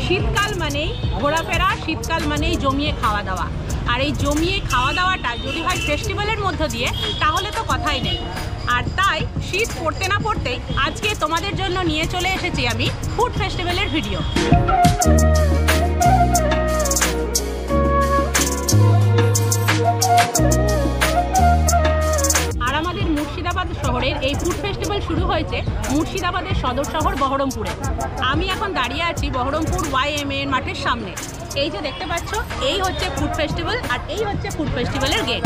শীতকাল মানেই ঘোরাফেরা, শীতকাল মানেই জমিয়ে খাওয়া দাওয়া। আর এই জমিয়ে খাওয়া দাওয়াটা যদি হয় ফেস্টিভ্যালের মধ্য দিয়ে, তাহলে তো কথাই নেই। আর তাই শীত পড়তে না পড়তেই আজকে তোমাদের জন্য নিয়ে চলে এসেছি আমি ফুড ফেস্টিভ্যালের ভিডিও। আর আমাদের মুর্শিদাবাদ শহরের এই ফুড ফেস্টিভ্যাল শুরু হয়েছে মুর্শিদাবাদের সদর শহর বহরমপুরে। আমি এখন দাঁড়িয়ে আছি বহরমপুর YMA মাঠের সামনে। এই যে দেখতে পাচ্ছ, এই হচ্ছে ফুড ফেস্টিভ্যাল, আর এই হচ্ছে ফুড ফেস্টিভ্যালের গেট।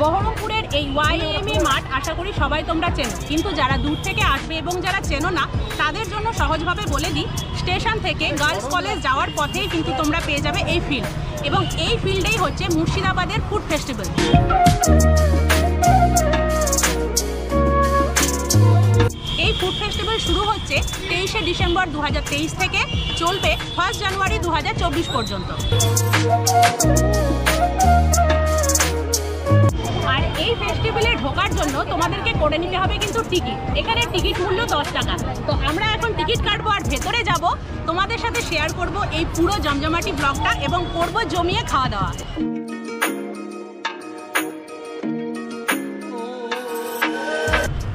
বহরমপুরের এই YMA মাঠ আশা করি সবাই তোমরা চেনো, কিন্তু যারা দূর থেকে আসবে এবং যারা চেনো না তাদের জন্য সহজভাবে বলে দিই, স্টেশন থেকে গার্লস কলেজ যাওয়ার পথেই কিন্তু তোমরা পেয়ে যাবে এই ফিল্ড, এবং এই ফিল্ডেই হচ্ছে মুর্শিদাবাদের ফুড ফেস্টিভ্যাল। এই ফুড ফেস্টিভ্যাল শুরু হচ্ছে 23শে ডিসেম্বর 2023 থেকে, চলবে 1 জানুয়ারি 2024 পর্যন্ত। আর এই ফেস্টিভ্যালে ঢোকার জন্য তোমাদেরকে করে নিতে হবে কিন্তু টিকিট। এখানে টিকিট মূল্য 10 টাকা। তো আমরা এখন টিকিট কাটবো আর ভেতরে যাব, তোমাদের সাথে শেয়ার করব এই পুরো জমজমাটি ব্লগটা এবং করব জমিয়ে খাওয়া দাওয়া।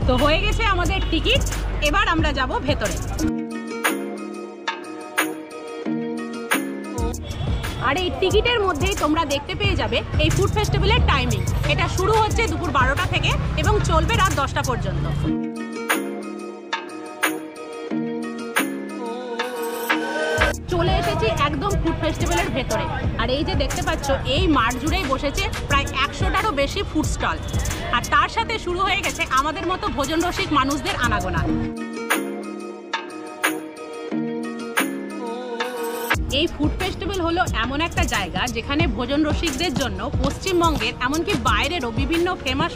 তো হয়ে গেছে আমাদের টিকিট, এবার আমরা যাব ভেতরে। আর এই টিকিটের মধ্যেই তোমরা দেখতে পেয়ে যাবে এই ফুড ফেস্টিভ্যালের টাইমিং। এটা শুরু হচ্ছে দুপুর 12টা থেকে এবং চলবে রাত 10টা পর্যন্ত। চলে এসেছি একদম ফুড ফেস্টিভ্যালের ভেতরে। আর এই যে দেখতে পাচ্ছ, এই মাঠ জুড়েই বসেছে প্রায় 100টারও বেশি ফুড স্টল। আর তার সাথে শুরু হয়ে গেছে আমাদের মতো ভোজন রসিক মানুষদের আনাগোনা। এই ফুড ফেস্টিভ্যাল হলো এমন একটা জায়গা যেখানে ভোজন রসিকদের জন্য পশ্চিমবঙ্গের এমনকি বাইরেরও বিভিন্ন ফেমাস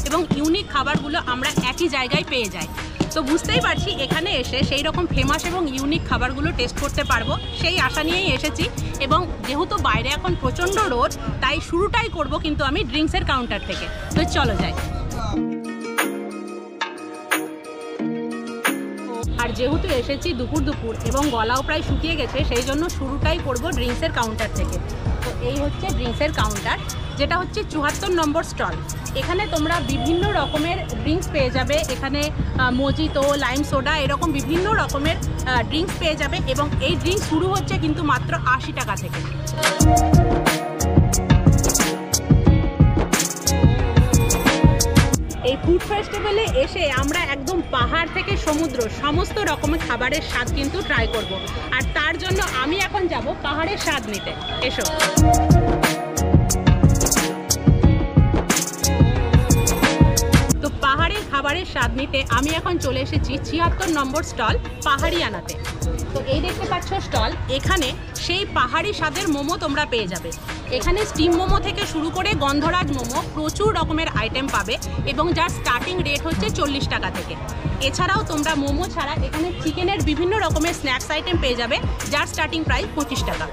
এবং ইউনিক খাবারগুলো আমরা একই জায়গায় পেয়ে যাই। তো বুঝতেই পারছি এখানে এসে সেই রকম ফেমাস এবং ইউনিক খাবারগুলো টেস্ট করতে পারবো, সেই আশা নিয়েই এসেছি। এবং যেহেতু বাইরে এখন প্রচণ্ড রোদ, তাই শুরুটাই করব কিন্তু আমি ড্রিঙ্কসের কাউন্টার থেকে। তো চলো যাই। আর যেহেতু এসেছি দুপুর এবং গলাও প্রায় শুকিয়ে গেছে, সেই জন্য শুরুটাই করব ড্রিঙ্কসের কাউন্টার থেকে। তো এই হচ্ছে ড্রিঙ্কসের কাউন্টার, যেটা হচ্ছে 74 নম্বর স্টল। এখানে তোমরা বিভিন্ন রকমের ড্রিঙ্কস পেয়ে যাবে। এখানে মজিতো, লাইম সোডা, এরকম বিভিন্ন রকমের ড্রিঙ্কস পেয়ে যাবে। এবং এই ড্রিঙ্কস শুরু হচ্ছে কিন্তু মাত্র 80 টাকা থেকে। এই ফুড ফেস্টিভ্যালে এসে আমরা একদম পাহাড় থেকে সমুদ্র সমস্ত রকমের খাবারের স্বাদ কিন্তু ট্রাই করব। আর তার জন্য আমি এখন যাব পাহাড়ের স্বাদ নিতে। এসো। তো পাহাড়ের খাবারের স্বাদ নিতে আমি এখন চলে এসেছি 76 নম্বর স্টল পাহাড়িয়ানাতে। তো এই দেখতে পাচ্ছ স্টল, এখানে সেই পাহাড়ি স্বাদের মোমো তোমরা পেয়ে যাবে। এখানে স্টিম মোমো থেকে শুরু করে গন্ধরাজ মোমো, প্রচুর রকমের আইটেম পাবে এবং যার স্টার্টিং রেট হচ্ছে 40 টাকা থেকে। এছাড়াও তোমরা মোমো ছাড়া এখানে চিকেনের বিভিন্ন রকমের স্ন্যাক্স আইটেম পেয়ে যাবে, যার স্টার্টিং প্রাইস 25 টাকা।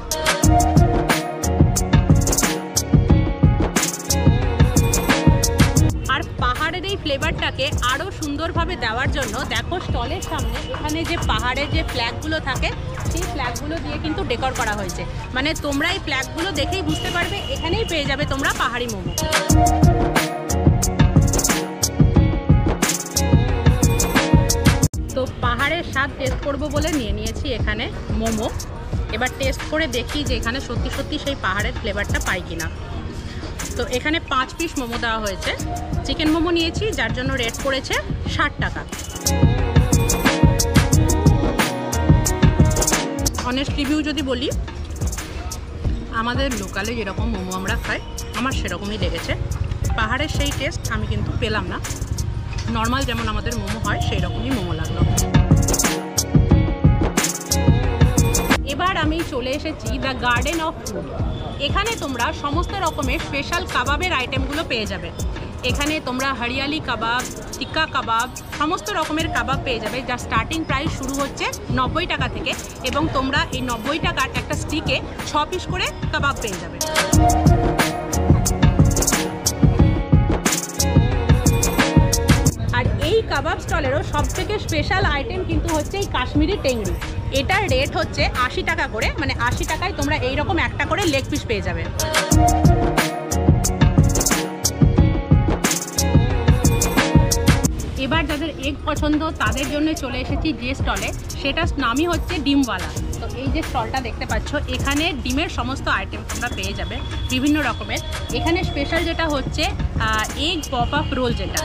আর পাহাড়ের এই ফ্লেভারটাকে আরও সুন্দরভাবে দেওয়ার জন্য দেখো স্টলের সামনে এখানে যে পাহাড়ের যে ফ্ল্যাগগুলো থাকে, সেই ফ্ল্যাগগুলো দিয়ে কিন্তু ডেকোর করা হয়েছে। মানে তোমরা এই ফ্ল্যাগগুলো দেখেই বুঝতে পারবে এখানেই পেয়ে যাবে তোমরা পাহাড়ি মোমো। তো পাহাড়ের স্বাদ টেস্ট করবো বলে নিয়ে নিয়েছি এখানে মোমো। এবার টেস্ট করে দেখি যে এখানে সত্যি সেই পাহাড়ের ফ্লেভারটা পাই কিনা। তো এখানে 5 পিস মোমো দেওয়া হয়েছে। চিকেন মোমো নিয়েছি, যার জন্য রেট পড়েছে 60 টাকা। অনেস্ট রিভিউ যদি বলি, আমাদের লোকালে যেরকম মোমো আমরা খাই আমার সেরকমই লেগেছে। পাহাড়ের সেই টেস্ট আমি কিন্তু পেলাম না। নর্মাল যেমন আমাদের মোমো হয় সেই রকমই মোমো লাগলো। এবার আমি চলে এসেছি দ্য গার্ডেন অফ ফুড। এখানে তোমরা সমস্ত রকমের স্পেশাল কাবাবের আইটেমগুলো পেয়ে যাবে। এখানে তোমরা হরিয়ালি কাবাব, টিক্কা কাবাব, সমস্ত রকমের কাবাব পেয়ে যাবে, যার স্টার্টিং প্রাইস শুরু হচ্ছে 90 টাকা থেকে। এবং তোমরা এই 90 টাকার একটা স্টিকে 6 পিস করে কাবাব পেয়ে যাবে। স্টলেরও সবথেকে স্পেশাল আইটেম কিন্তু হচ্ছে এই কাশ্মীরি টেংরি। এটার রেট হচ্ছে 80 টাকা করে, মানে 80 টাকায় তোমরা এইরকম একটা করে লেগ পিস পেয়ে যাবে। এবার যাদের এগ পছন্দ তাদের জন্য চলে এসেছি যে স্টলে, সেটার নামই হচ্ছে ডিমওয়ালা। তো এই যে স্টলটা দেখতে পাচ্ছ, এখানে ডিমের সমস্ত আইটেম তোমরা পেয়ে যাবে বিভিন্ন রকমের। এখানে স্পেশাল যেটা হচ্ছে এগ পপ আপ রোল, যেটা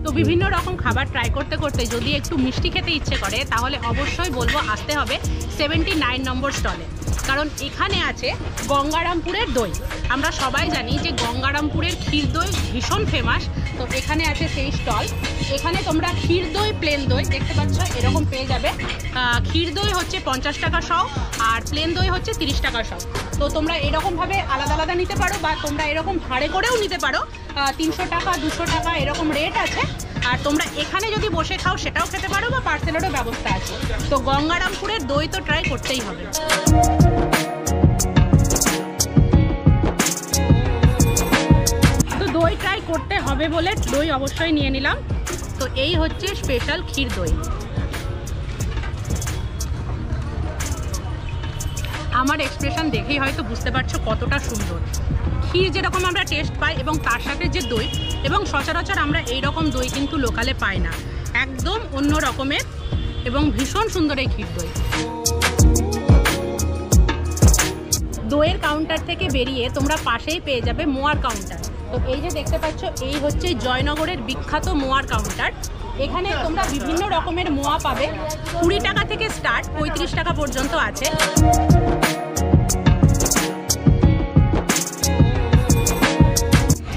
তো বিভিন্ন রকম খাবার ট্রাই করতে করতে যদি একটু মিষ্টি খেতে ইচ্ছে করে তাহলে অবশ্যই বলবো আসতে হবে 79 নম্বর স্টলে, কারণ এখানে আছে গঙ্গারামপুরের দই। আমরা সবাই জানি যে গঙ্গারামপুরের ক্ষীর দই ভীষণ ফেমাস। তো এখানে আছে সেই স্টল। এখানে তোমরা ক্ষীর দই, প্লেন দই দেখতে পাচ্ছ এরকম পেয়ে যাবে। ক্ষীর দই হচ্ছে 50 টাকা সহ, আর প্লেন দই হচ্ছে 30 টাকা সহ। তো তোমরা এরকমভাবে আলাদা আলাদা নিতে পারো, বা তোমরা এরকম ভাড়ে করেও নিতে পারো। 300 টাকা 200 টাকা এরকম রেট আছে। আর তোমরা এখানে যদি বসে খাও সেটাও খেতে পারো, বা পার্সেলেরও ব্যবস্থা আছে। তো গঙ্গারামপুরের দই তো ট্রাই করতেই হবে। তো দই ট্রাই করতে হবে বলে দই অবশ্যই নিয়ে নিলাম। তো এই হচ্ছে স্পেশাল ক্ষীর দই। আমার এক্সপ্রেশন দেখেই হয়তো বুঝতে পারছো কতটা সুন্দর। ক্ষীর যেরকম আমরা টেস্ট পাই এবং তার সাথে যে দই, এবং সচরাচর আমরা এই রকম দই কিন্তু লোকালে পাই না, একদম অন্য রকমের এবং ভীষণ সুন্দর এই ক্ষীর দই। দইয়ের কাউন্টার থেকে বেরিয়ে তোমরা পাশেই পেয়ে যাবে মোয়ার কাউন্টার। তো এই যে দেখতে পাচ্ছ, এই হচ্ছে জয়নগরের বিখ্যাত মোয়ার কাউন্টার। এখানে তোমরা বিভিন্ন রকমের মোয়া পাবে, 20 টাকা থেকে স্টার্ট, 35 টাকা পর্যন্ত আছে।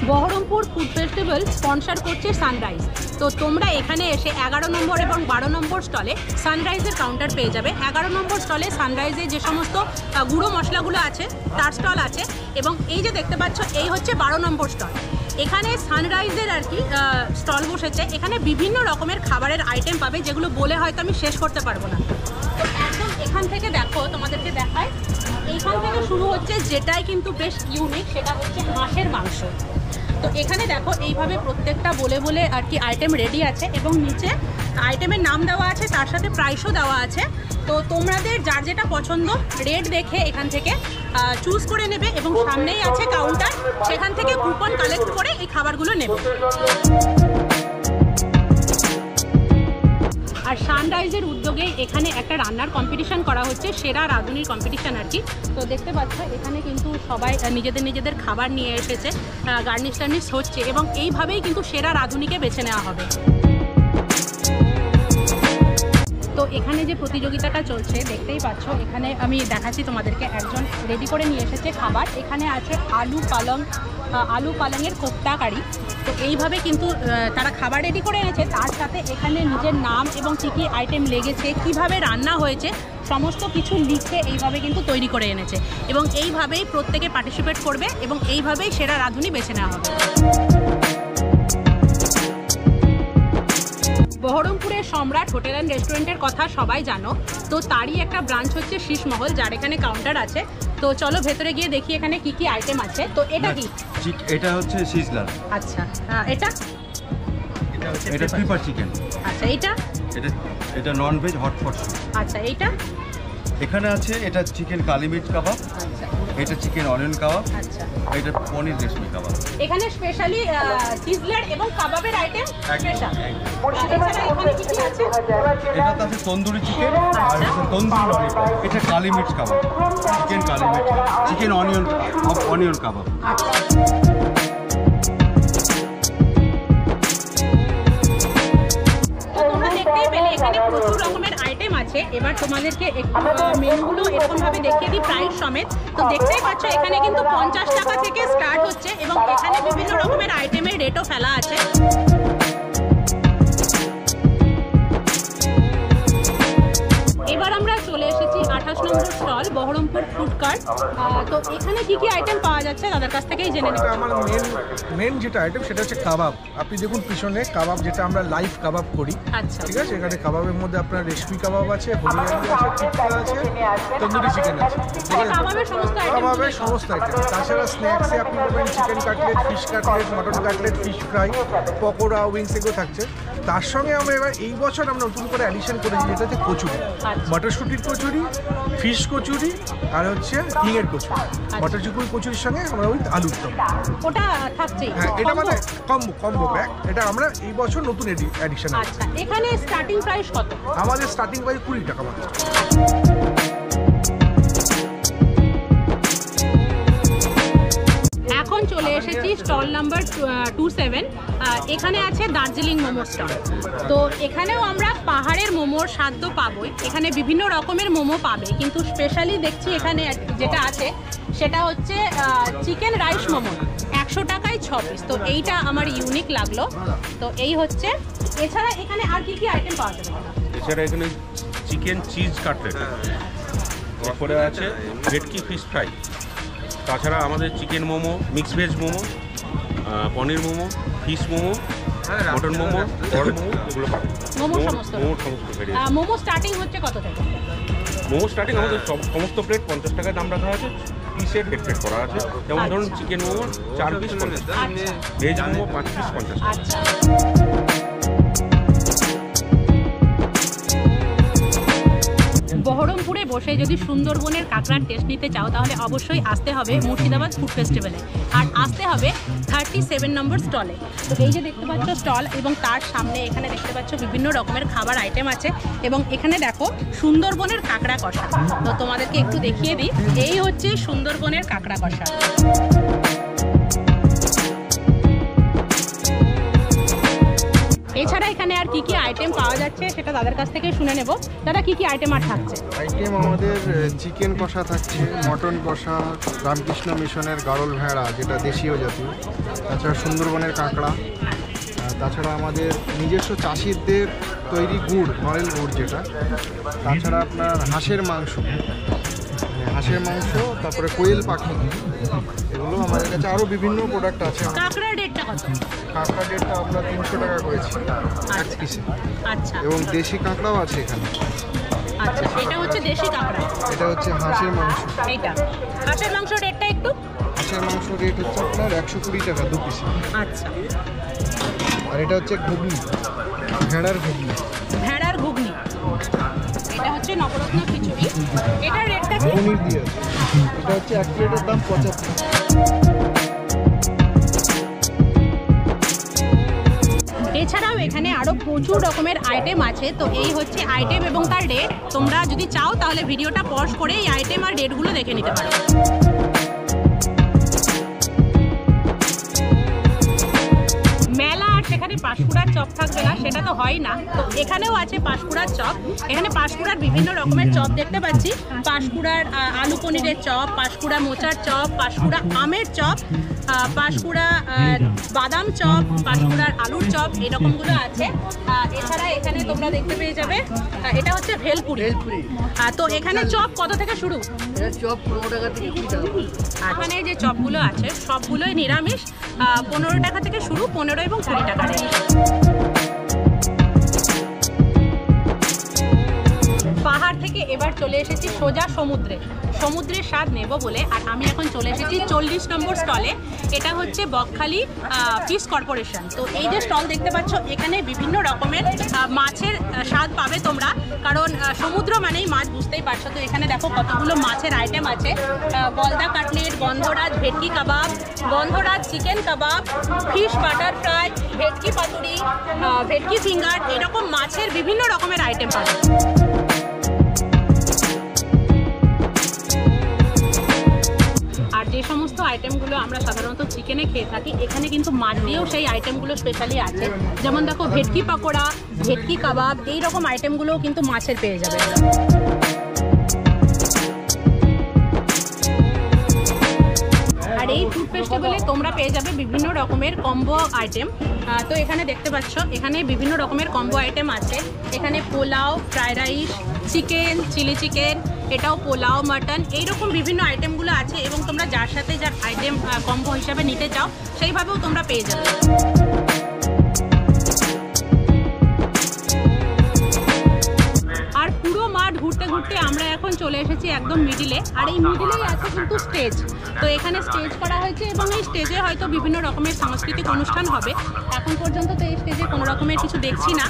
বহরমপুর ফুড ফেস্টিভ্যাল স্পন্সর করছে সানরাইজ। তো তোমরা এখানে এসে 11 নম্বর এবং 12 নম্বর স্টলে সানরাইজের কাউন্টার পেয়ে যাবে। 11 নম্বর স্টলে সানরাইজে যে সমস্ত গুঁড়ো মশলাগুলো আছে তার স্টল আছে, এবং এই যে দেখতে পাচ্ছ এই হচ্ছে 12 নম্বর স্টল। এখানে সানরাইজের আর কি স্টল বসেছে। এখানে বিভিন্ন রকমের খাবারের আইটেম পাবে, যেগুলো বলে হয়তো আমি শেষ করতে পারবো না। তো একদম এখান থেকে দেখো, তোমাদেরকে দেখায়, এইখান থেকে শুরু হচ্ছে যেটাই কিন্তু বেশ ইউনিক, সেটা হচ্ছে হাঁসের মাংস। তো এখানে দেখো এইভাবে প্রত্যেকটা বলে বলে আর কি আইটেম রেডি আছে, এবং নিচে আইটেমের নাম দেওয়া আছে, তার সাথে প্রাইসও দেওয়া আছে। তো তোমাদের যার যেটা পছন্দ রেট দেখে এখান থেকে চুজ করে নেবে, এবং সামনেই আছে কাউন্টার, সেখান থেকে কুপন কালেক্ট করে এই খাবারগুলো নেবে। আর সানরাইজের উদ্যোগে এখানে একটা রান্নার কম্পিটিশন করা হচ্ছে, সেরা রাঁধুনির কম্পিটিশন আর কি। তো দেখতে পাচ্ছ এখানে কিন্তু সবাই নিজেদের খাবার নিয়ে এসেছে, গার্নিশ টার্নিশ হচ্ছে, এবং এইভাবেই কিন্তু সেরা রাঁধুনিকে বেছে নেওয়া হবে। তো এখানে যে প্রতিযোগিতাটা চলছে দেখতেই পাচ্ছ, এখানে আমি দেখাচ্ছি তোমাদেরকে, একজন রেডি করে নিয়ে এসেছে খাবার। এখানে আছে আলু পালংয়ের কোপ্তা কারি। তো এইভাবে কিন্তু তারা খাবার রেডি করে এনেছে, তার সাথে এখানে নিজের নাম এবং কী কী আইটেম লেগেছে, কিভাবে রান্না হয়েছে, সমস্ত কিছু লিখে এইভাবে কিন্তু তৈরি করে এনেছে, এবং এইভাবেই প্রত্যেকে পার্টিসিপেট করবে, এবং এইভাবেই সেরা রাঁধুনি বেছে নেওয়া হবে। বহরমপুরের সম্রাট হোটেল অ্যান্ড রেস্টুরেন্টের কথা সবাই জানো। তো তারই একটা ব্রাঞ্চ হচ্ছে শীষমহল, যার এখানে কাউন্টার আছে। তো চলো ভেতরে গিয়ে দেখি এখানে কি কি আইটেম আছে। তো এটা কি? এটা হচ্ছে সিজলার। আচ্ছা, এটা পেপার চিকেন। আচ্ছা, এটা নন ভেজ হটপট স্যুপ। আচ্ছা, এইটা এখানে আছে, এটা চিকেন কালি মির্চ কাবাব। আচ্ছা, এটা চিকেন অনিয়ন কাবাব। আচ্ছা, এটা পনির রেশমি কাবাব। এখানে স্পেশালি সিজলার এবং কাবাবের আইটেম স্পেশাল। এখানে কি কি আছে? এটাতে আছে তন্দুরি চিকেন, আর আছে তন্দুরি ললিপপ। এটা কালি মির্চ কাবাব, চিকেন কালি মির্চ, চিকেন অনিয়ন কাবাব। এখানে প্রচুর রকমের আইটেম আছে। এবার তোমাদেরকে মেনুগুলো এরকমভাবে দেখিয়ে দিই প্রাইস সমেত। তো দেখতেই পাচ্ছ এখানে কিন্তু 50 টাকা থেকে স্টার্ট হচ্ছে, এবং এখানে বিভিন্ন রকমের আইটেমের রেটও ফেলা আছে। এবার আমরা চলে এসেছি 28 নম্বর স্টল বহরমপুর ফুড কার্ট। তো এখানে কি কি আইটেম পাওয়া যাচ্ছে তাদের কাছ থেকেই জেনে নেব। আমার মেন যেটা আইটেম সেটা হচ্ছে কাবাব। আপনি দেখুন পিছনে কাবাব, যেটা আমরা লাইভ কাবাব করি। আচ্ছা, ঠিক আছে, এখানে কাবাবের মধ্যে আপনার রেশমি কাবাব আছে, হরিয়ালি আছে, টিক্কা আছে, তন্দুরি চিকেন আছে। কাবাবের সমস্ত আইটেম, কাবাবের সমস্ত আইটেম। তাছাড়া স্ন্যাক্সে আপনি পাবেন chicken cutlet, fish cutlet, mutton cutlet, fish fry, pakora, wings এগুলো থাকছে। তার সঙ্গে আমরা এবার এই বছর আমরা নতুন করে অ্যাডিশন করেছি, যেটা হচ্ছে কচুরি, মটরশুঁটির কচুরি, ফিশ কচুরি, আর হচ্ছে হিঙের কচুরি। মটরশুঁটির কচুরির সঙ্গে আমরা ওই আলুর দম, ওটা থাকছে। হ্যাঁ, এটা মানে কম্বো প্যাক। এটা আমরা এই বছর নতুন অ্যাডিশন। আচ্ছা, এখানে স্টার্টিং প্রাইস কত? আমাদের স্টার্টিং প্রাইস 20 টাকা মাত্র। এখন চলে এসেছি স্টল নাম্বার 27। এখানে আছে দার্জিলিং মোমোর স্টল। তো এখানেও আমরা পাহাড়ের মোমোর স্বাদ তো পাবোই, এখানে বিভিন্ন রকমের মোমো পাবে, কিন্তু স্পেশালি দেখছি এখানে যেটা আছে সেটা হচ্ছে চিকেন রাইস মোমো, 100 টাকায় 6 পিস। তো এইটা আমার ইউনিক লাগলো। তো এই হচ্ছে। এছাড়া এখানে আর কি কি আইটেম পাওয়া যাবে? এছাড়া এখানে চিকেন চিজ কাটলেট, তারপরে আছে ভেটকি ফিশ ফ্রাই, তাছাড়া আমাদের chicken momo, mix veg momo, paneer momo, fish momo, mutton momo, pork momo, এগুলো পাবেন। মোমো মোমোর সমস্ত ভেরিয়েন্ট। মোমো স্টার্টিং হচ্ছে কত থেকে? মোমো স্টার্টিং আমাদের সমস্ত প্লেট 50 টাকায় দাম রাখা আছে। পিসের হেড করা আছে, যেমন ধরুন চিকেন মোমো 4 পিস 50 টাকা, ভেজ মোমো 5 পিস 50 টাকা। আচ্ছা, বহরমপুরে বসে যদি সুন্দরবনের কাঁকড়ার টেস্ট নিতে চাও তাহলে অবশ্যই আসতে হবে মুর্শিদাবাদ ফুড ফেস্টিভ্যালে, আর আসতে হবে 37 নম্বর স্টলে। তো এই যে দেখতে পাচ্ছ স্টল, এবং তার সামনে এখানে দেখতে পাচ্ছ বিভিন্ন রকমের খাবার আইটেম আছে, এবং এখানে দেখো সুন্দরবনের কাঁকড়া কষা। তো তোমাদেরকে একটু দেখিয়ে দিই, এই হচ্ছে সুন্দরবনের কাঁকড়া কষা। এছাড়া এখানে আর কি কি আইটেম পাওয়া যাচ্ছে সেটা তাদের কাছ থেকে শুনে নেব। দাদা, কি কি আইটেম আর থাকছে? আইটেম আমাদের চিকেন কষা থাকছে, মটন কষা, রামকৃষ্ণ মিশনের গাড়ল ভেড়া যেটা দেশীয় জাতীয়, তাছাড়া সুন্দরবনের কাঁকড়া, তাছাড়া আমাদের নিজস্ব চাষিদের তৈরি গুড়, নরেল গুড় যেটা, তাছাড়া আপনার হাঁসের মাংস, তারপরে কোয়েল পাখি, এগুলো আমাদের কাছে আরও বিভিন্ন প্রোডাক্ট আছে। কাঁকড়ার রেটটা কত? কাঁকড়া রেটটা আমরা 300 টাকা করেছি এক পিসে। আচ্ছা, এবং দেশি কাঁকড়াও আছে এখানে। আচ্ছা, এটা হচ্ছে দেশি কাঁকড়া, এটা হচ্ছে হাঁসের মাংস। এইটা হাঁসের মাংস রেটটা একটু? হাঁসের মাংস রেট হচ্ছে আপনার 120 টাকা 2 পিসে। আচ্ছা, আর এটা হচ্ছে ঘুগনি, ভেড়ার ঘুগনি। ভেড়ার ঘুগনি, এটা হচ্ছে নবরত্ন খিচুড়ি। এটার রেটটা কি? পনির দিয়ে আছে। এটা হচ্ছে এক প্লেটের দাম 75। এছাড়াও এখানে আরও প্রচুর রকমের আইটেম আছে। তো এই হচ্ছে আইটেম এবং তার রেট। তোমরা যদি চাও তাহলে ভিডিওটা পজ করে এই আইটেম আর রেটগুলো দেখে নিতে পারো। মেলা আর সেখানে পাঁশকুড়ার চপ থাকবে না সেটা তো হয় না। তো এখানেও আছে পাঁশকুড়ার চপ। এখানে পাঁশকুড়ার বিভিন্ন রকমের চপ দেখতে পাচ্ছি। পাঁশকুড়ার আলু পনিরের চপ, পাঁশকুড়া মোচার চপ, পাঁশকুড়া আমের চপ, পাঁশকুড়া বাদাম চপ, পাঁশকুড়ার আলুর চপ, এরকমগুলো আছে। এছাড়া এখানে তোমরা দেখতে পেয়ে যাবে এটা হচ্ছে ভেলপুরি। তো এখানে চপ কত থেকে শুরু? চপ 15 টাকা থেকে 20 টাকা। এখানে যে চপগুলো আছে সবগুলোই নিরামিষ, 15 টাকা থেকে শুরু, 15 এবং 20 টাকা রেট। পাহাড় থেকে এবার চলে এসেছি সোজা সমুদ্রের স্বাদ নেব বলে, আর আমি এখন চলে এসেছি 40 নম্বর স্টলে। এটা হচ্ছে বকখালি ফিশ কর্পোরেশন। তো এই যে স্টল দেখতে পাচ্ছ, এখানে বিভিন্ন রকমের মাছের স্বাদ পাবে তোমরা, কারণ সমুদ্র মানেই মাছ, বুঝতেই পারছো। তো এখানে দেখো কতগুলো মাছের আইটেম আছে। গলদা কাটলেট, গন্ধরাজ ভেটকি কাবাব, গন্ধরাজ চিকেন কাবাব, ফিশ বাটার ফ্রাই, ভেটকি পাতুরি, ভেটকি ফিঙ্গার, এরকম মাছের বিভিন্ন রকমের আইটেম পাবে। আর যে সমস্ত আইটেমগুলো আমরা সাধারণত চিকেনে খেয়ে থাকি, এখানে কিন্তু মাছ দিয়েও সেই আইটেমগুলো স্পেশালি আছে। যেমন দেখো ভেটকি পাকোড়া, ভেটকি কাবাব, এই রকম আইটেমগুলোও কিন্তু মাছের পেয়ে যাবে। আর এই ফুড ফেস্টিভ্যালে তোমরা পেয়ে যাবে বিভিন্ন রকমের কম্বো আইটেম। তো এখানে দেখতে পাচ্ছ, এখানে বিভিন্ন রকমের কম্বো আইটেম আছে। এখানে pulao, fried rice, chicken, chili chicken, এটাও পোলাও মাটন এইরকম বিভিন্ন আইটেমগুলো আছে এবং তোমরা যার সাথে যার আইটেম কম্বো হিসাবে নিতে চাও সেইভাবেও তোমরা পেয়ে যাবে। আর পুরো মাঠ ঘুরতে ঘুরতে আমরা এখন চলে এসেছি একদম মিডিলে, আর এই মিডিলেই আছে কিন্তু স্টেজ। তো এখানে স্টেজ করা হয়েছে এবং এই স্টেজে হয়তো বিভিন্ন রকমের সাংস্কৃতিক অনুষ্ঠান হবে। এখন পর্যন্ত তো এই স্টেজে কোনো রকমের কিছু দেখছি না,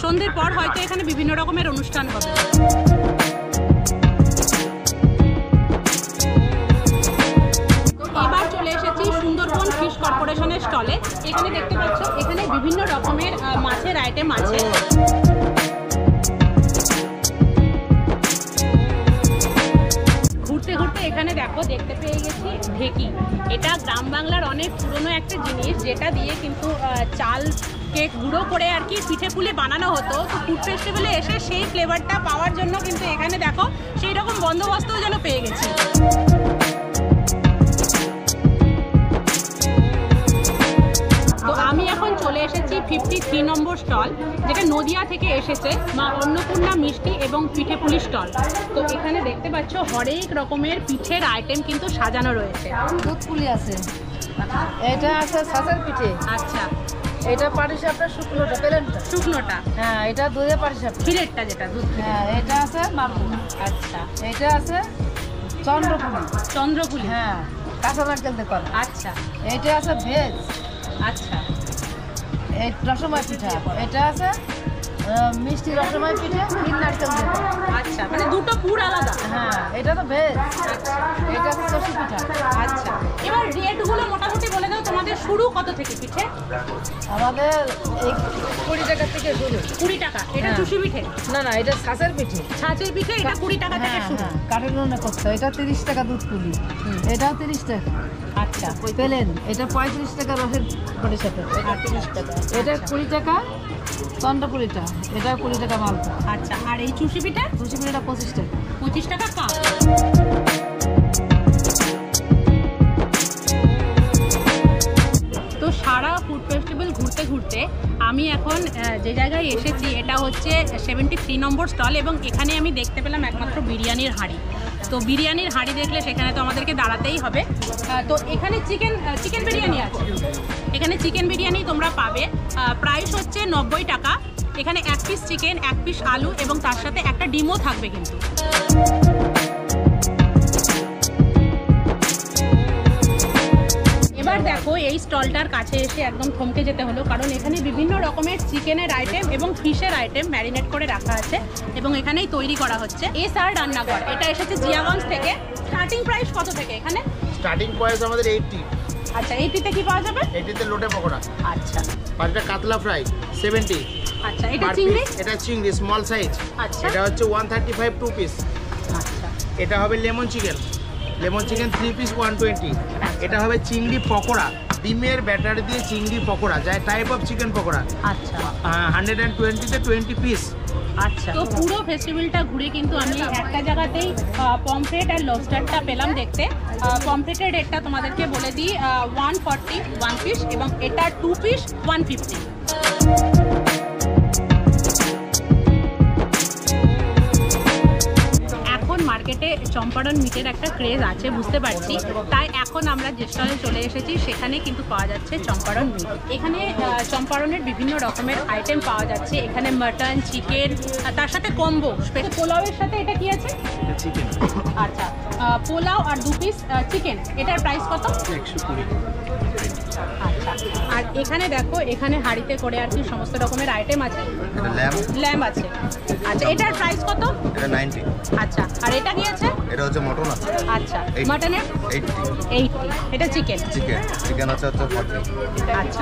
সন্ধ্যের পর হয়তো এখানে বিভিন্ন রকমের অনুষ্ঠান হবে। এবার চলে এসেছি সুন্দরবন ফিশ কর্পোরেশনের স্টলে। এখানে দেখতে পাচ্ছ এখানে বিভিন্ন রকমের মাছের আইটেম আছে। ঘুরতে ঘুরতে এখানে দেখতে পেয়ে গেছি ঢেকি। এটা গ্রাম বাংলার অনেক পুরনো একটা জিনিস, যেটা দিয়ে কিন্তু চালকে গুঁড়ো করে আর কি পিঠে পুলি বানানো হতো। তো ফুড ফেস্টিভ্যালে এসে সেই ফ্লেভারটা পাওয়ার জন্য কিন্তু এখানে দেখো সেই রকম বন্দোবস্তও যেন পেয়ে গেছি। তো আমি এখন চলে এসেছি 53 নম্বর স্টল, যেটা নদিয়া থেকে এসেছে, মা অন্নপূর্ণা মিষ্টি এবং পিঠে পুলি স্টল। তো এখানে দেখতে পাচ্ছ হরেক রকমের পিঠের আইটেম কিন্তু সাজানো রয়েছে। দুধ পুলি আছে, এটা আছে ছাঁচের পিঠে। আচ্ছা, এটা পাটিসাপটা শুকনোটা, প্লেনটা শুকনোটা। হ্যাঁ, এটা দুধে পাটিসাপটা। ক্ষীরেরটা যেটা দুধ ক্ষীরের। হ্যাঁ, এটা আছে মালপুরি। আচ্ছা, এটা আছে চন্দ্রপুলি। চন্দ্রপুলি। হ্যাঁ, কাঁচা নারকেল দিয়ে করা। আচ্ছা এটা আছে ভেজ। আচ্ছা, এই রসময় পিঠা। এটা আছে মিষ্টি রসময় পিঠে, ক্ষীর নারকেল দিয়ে করা। আচ্ছা, মানে দুটো পুর আলাদা। হ্যাঁ, এটা তো ভেজ। এটা আছে চষি পিঠা। আচ্ছা, এবার রেটগুলো মোটামুটি বলে দাও, তোমাদের শুরু কত থেকে পিঠে? আমাদের এই 20 টাকা থেকে শুরু। 20 টাকা। এটা হ্যাঁ। চুষি পিঠে। না, এটা ছাঁচের পিঠে। ছাঁচের পিঠে এটা 20 টাকা থেকে হ্যাঁ, শুরু। হ্যাঁ, কাঠের উনুনে করতে হয়। এটা 30 টাকা দুধ পুলি। এটাও 30 টাকা। আচ্ছা, প্লেন এটা 35 টাকা রসের পাটিসাপটা। এটা 30 টাকা। এটা 20 টাকা চন্দ্রপুলিটা। এটা 20 টাকা মালপোয়া। আচ্ছা, আর এই চুষি পিঠে? চুষি পিঠাটা 25 টাকা। 25 টাকা কাপ। তো সারা ফুড ফেস্টিভ্যাল ঘুরতে ঘুরতে আমি এখন যে জায়গায় এসেছি এটা হচ্ছে 73 নম্বর স্টল, এবং এখানে আমি দেখতে পেলাম একমাত্র বিরিয়ানির হাঁড়ি। তো বিরিয়ানির হাঁড়ি দেখলে সেখানে তো আমাদেরকে দাঁড়াতেই হবে। তো এখানে চিকেন বিরিয়ানি আছে। এখানে চিকেন বিরিয়ানি তোমরা পাবে। প্রাইস হচ্ছে 90 টাকা। এখানে 1 পিস চিকেন, 1 পিস আলু এবং তার সাথে একটা ডিমও থাকবে কিন্তু। এবার দেখো এই স্টলটার কাছে এসে একদম থমকে যেতে হলো, কারণ এখানে বিভিন্ন রকমের চিকেনের আইটেম এবং ফিশের আইটেম ম্যারিনেট করে রাখা আছে এবং এখানেই তৈরি করা হচ্ছে। এসআর রান্নাঘর, এটা এসেছে জিয়াগঞ্জ থেকে। স্টার্টিং প্রাইস কত থেকে এখানে? স্টার্টিং প্রাইস আমাদের 80। আচ্ছা, 80-তে কি পাওয়া যাবে? 80-তে লোটে পকোড়া। আচ্ছা আর এটা কাতলা ফ্রাই 70। আচ্ছা, এটা চিংড়ি? এটা চিংড়ি স্মল সাইজ। আচ্ছা। এটা হচ্ছে 135 2 পিস। আচ্ছা, এটা হবে লেমন চিকেন 3 পিস 120। এটা হবে চিংড়ি পকোড়া, ডিমের ব্যাটার দিয়ে চিংড়ি পকোড়া, যায় টাইপ অফ চিকেন পকোড়া। আচ্ছা 120-তে 20 পিস। আচ্ছা, তো পুরো ফেস্টিভ্যালটা ঘুরে কিন্তু আমি একটা জায়গাতেই পমফ্রেট আর লবস্টারটা পেলাম দেখতে। পমফ্রেটের রেটটা তোমাদেরকে বলে দিই, 140 1 পিস, এবং এটা 2 পিস 150। এখন মার্কেটে চম্পারন মিটের একটা ক্রেজ আছে বুঝতে পারছি, তাই এখন আমরা যে স্টলে চলে এসেছি সেখানে কিন্তু পাওয়া যাচ্ছে চম্পারন মিট। এখানে চম্পারনের বিভিন্ন রকমের আইটেম পাওয়া যাচ্ছে। এখানে মাটন, চিকেন, তার সাথে কম্বো। পোলাওয়ের সাথে এটা কি আছে? চিকেন। আচ্ছা, পোলাও আর 2 পিস চিকেন, এটার প্রাইস কত? 120। আচ্ছা, আর এখানে দেখো এখানে হাঁড়িতে করে আর কি সমস্ত রকমের আইটেম আছে। এটা ল্যাম্ব আছে। আচ্ছা, এটার প্রাইস কত? এটা 90। আচ্ছা, আর এটা কি আছে? এটা হচ্ছে মটন আছে। আচ্ছা, 80 মাটনের 80। এটা চিকেন আছে হচ্ছে 40। আচ্ছা,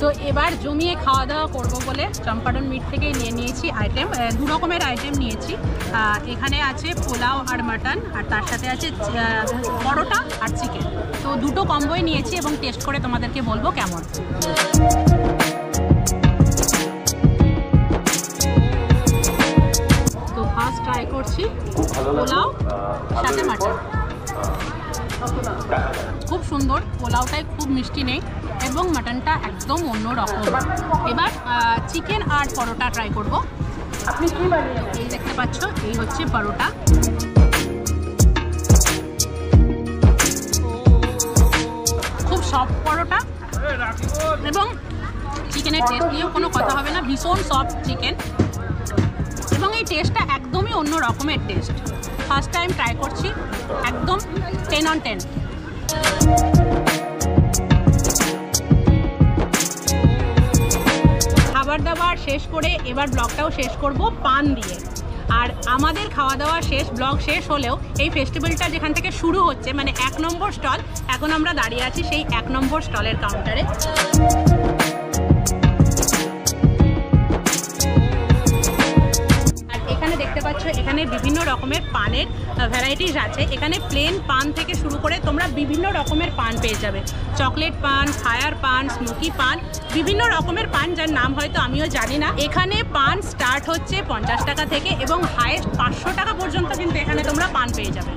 তো এবার জমিয়ে খাওয়া দাওয়া করব বলে চম্পারন মিট থেকে নিয়ে নিয়েছি আইটেম। 2 রকমের আইটেম নিয়েছি। এখানে আছে পোলাও আর মাটন, আর তার সাথে আছে পরোটা আর চিকেন। তো দুটো কম্বোই নিয়েছি এবং টেস্ট করে তোমাদেরকে বলবো কেমন। তো ফার্স্ট ট্রাই করছি পোলাও সাথে মাটন। খুব সুন্দর, পোলাওটাই খুব মিষ্টি নেই এবং মাটনটা একদম অন্য রকম। এবার চিকেন আর পরোটা ট্রাই করব। এই দেখতে পাচ্ছ, এই হচ্ছে পরোটা। খুব সফট পরোটা এবং চিকেনের টেস্ট নিয়েও কোনো কথা হবে না, ভীষণ সফট চিকেন এবং এই টেস্টটা একদমই অন্য রকমের টেস্ট। ফার্স্ট টাইম ট্রাই করছি, একদম 10 on 10। খাবার দাবার শেষ করে এবার ব্লগটাও শেষ করব পান দিয়ে। আর আমাদের খাওয়া দাওয়া শেষ, ব্লগ শেষ হলেও এই ফেস্টিভ্যালটা যেখান থেকে শুরু হচ্ছে, মানে 1 নম্বর স্টল, এখন আমরা দাঁড়িয়ে আছি সেই 1 নম্বর স্টলের কাউন্টারে। দেখতে পাচ্ছ এখানে বিভিন্ন রকমের পানের ভ্যারাইটিস আছে। এখানে প্লেন পান থেকে শুরু করে তোমরা বিভিন্ন রকমের পান পেয়ে যাবে, চকলেট পান, ফায়ার পান, স্মোকি পান, বিভিন্ন রকমের পান যার নাম হয়তো আমিও জানি না। এখানে পান স্টার্ট হচ্ছে 50 টাকা থেকে এবং হাইয়েস্ট 500 টাকা পর্যন্ত কিন্তু এখানে তোমরা পান পেয়ে যাবে।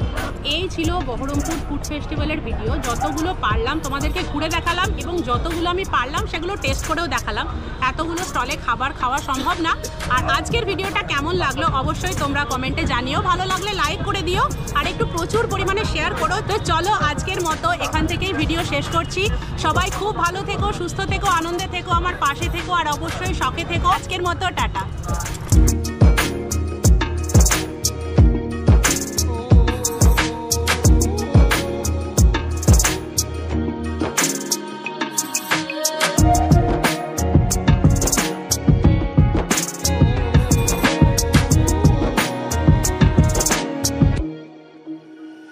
এই ছিল বহরমপুর ফুড ফেস্টিভ্যালের ভিডিও। যতগুলো পারলাম তোমাদেরকে ঘুরে দেখালাম এবং যতগুলো আমি পারলাম সেগুলো টেস্ট করেও দেখালাম। এতগুলো স্টলে খাবার খাওয়া সম্ভব না। আর আজকের ভিডিওটা কেমন লাগলো অবশ্যই তোমরা কমেন্টে জানিও। ভালো লাগলে লাইক করে দিও আর একটু প্রচুর পরিমাণে শেয়ার করো। তো চলো আজকের মতো এখান থেকেই ভিডিও শেষ করছি। সবাই খুব ভালো থেকো, সুস্থ থেকো, আনন্দে থেকো, আমার পাশে থেকো আর অবশ্যই শখে থেকো। আজকের মতো টাটা।